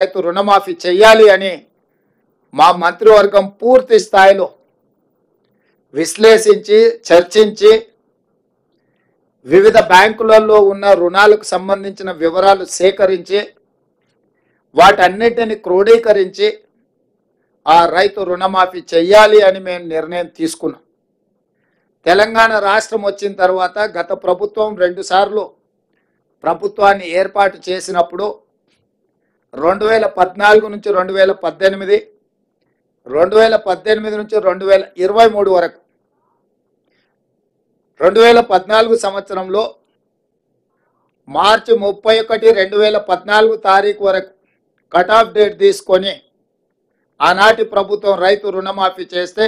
రైతు రుణమాఫీ చేయాలి అని మా మంత్రివర్గం పూర్తి స్థాయిలో విశ్లేషించి చర్చించి వివిధ బ్యాంకులలో ఉన్న రుణాలకు సంబంధించిన వివరాలు సేకరించి వాటన్నిటిని క్రోడీకరించి ఆ రైతు రుణమాఫీ చేయాలి అని మేము నిర్ణయం తీసుకున్నాం. తెలంగాణ రాష్ట్రం వచ్చిన తర్వాత గత ప్రభుత్వం 2 సార్లు ప్రభుత్వాన్ని ఏర్పాటు చేసినప్పుడు 2014 నుంచి 2018, 2018 నుంచి 2023 వరకు 2014 సంవత్సరంలో మార్చి 31, 2014 తారీఖు వరకు కట్ ఆఫ్ డేట్ తీసుకొని ఆనాటి ప్రభుత్వం రైతు రుణమాఫీ చేస్తే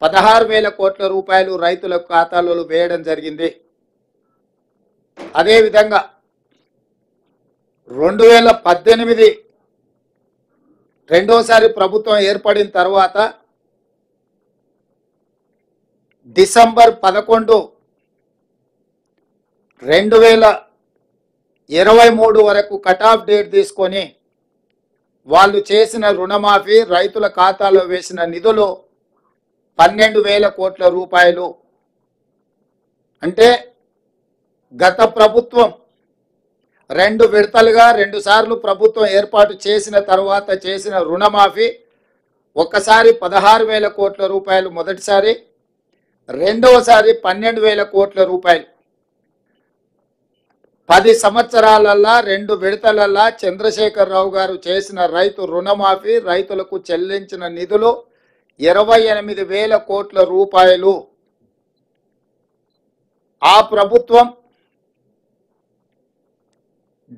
16,000 కోట్ల రూపాయలు రైతుల ఖాతాలలో వేయడం జరిగింది. అదేవిధంగా 2018 రెండోసారి ప్రభుత్వం ఏర్పడిన తర్వాత డిసెంబర్ 11, 2023 వరకు కట్ ఆఫ్ డేట్ తీసుకొని వాళ్ళు చేసిన రుణమాఫీ రైతుల ఖాతాలో వేసిన నిధులు 12,000 కోట్ల రూపాయలు. అంటే గత ప్రభుత్వం 2 విడతలుగా 2 సార్లు ప్రభుత్వం ఏర్పాటు చేసిన తర్వాత చేసిన రుణమాఫీ ఒక్కసారి 16,000 కోట్ల రూపాయలు మొదటిసారి, రెండవసారి 12,000 కోట్ల రూపాయలు. 10 సంవత్సరాలల్లా 2 విడతలల్లా చంద్రశేఖరరావు గారు చేసిన రైతు రుణమాఫీ రైతులకు చెల్లించిన నిధులు 28,000 కోట్ల రూపాయలు. ఆ ప్రభుత్వం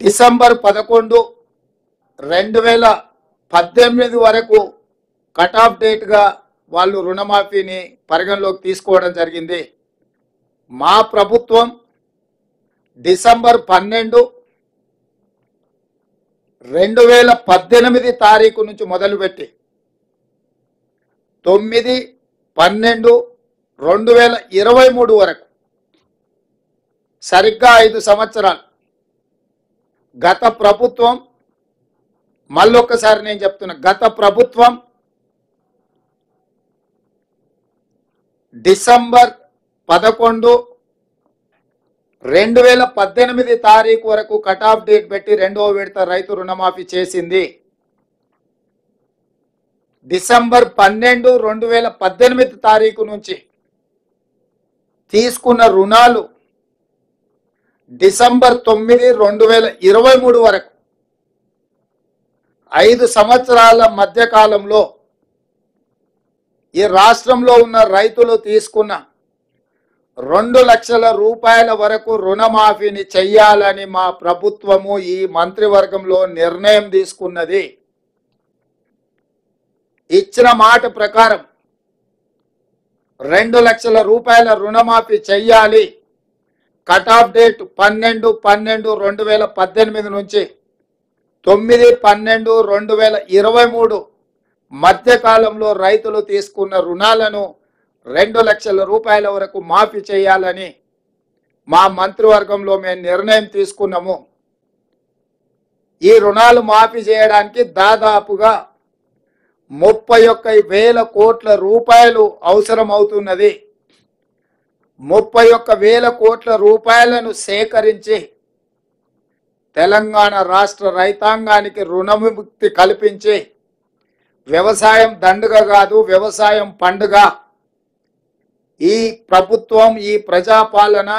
డిసెంబర్ 11, 2018 వరకు కట్ ఆఫ్ డేట్గా వాళ్ళు రుణమాఫీని పరిగణలోకి తీసుకోవడం జరిగింది. మా ప్రభుత్వం డిసెంబర్ 12, 2018 తారీఖు నుంచి మొదలుపెట్టి 9, 12, 2023 వరకు సరిగ్గా 5 సంవత్సరాలు గత ప్రభుత్వం, మళ్ళొక్కసారి నేను చెప్తున్నా, గత ప్రభుత్వం డిసెంబర్ 11, 2018 తారీఖు వరకు కట్ ఆఫ్ డేట్ పెట్టి 2వ విడత రైతు రుణమాఫీ చేసింది. డిసెంబర్ 12, 2018 తారీఖు నుంచి తీసుకున్న రుణాలు డిసెంబర్ 9, 2023 వరకు 5 సంవత్సరాల మధ్యకాలంలో ఈ రాష్ట్రంలో ఉన్న రైతులు తీసుకున్న 2 లక్షల రూపాయల వరకు రుణమాఫీని చెయ్యాలని మా ప్రభుత్వము ఈ మంత్రివర్గంలో నిర్ణయం తీసుకున్నది. ఇచ్చిన మాట ప్రకారం 2 లక్షల రూపాయల రుణమాఫీ చెయ్యాలి. కట్ ఆఫ్ డేట్ 12, 12, 2018 నుంచి 9, 12, 2023 మధ్యకాలంలో రైతులు తీసుకున్న రుణాలను 2 లక్షల రూపాయల వరకు మాఫీ చేయాలని మా మంత్రివర్గంలో మేము నిర్ణయం తీసుకున్నాము. ఈ రుణాలు మాఫీ చేయడానికి దాదాపుగా 31,000 కోట్ల రూపాయలు అవసరం అవుతున్నది. 31,000 కోట్ల రూపాయలను సేకరించి తెలంగాణ రాష్ట్ర రైతాంగానికి రుణవిముక్తి కల్పించి వ్యవసాయం దండుగ కాదు, వ్యవసాయం పండుగ. ఈ ప్రభుత్వం, ఈ ప్రజాపాలన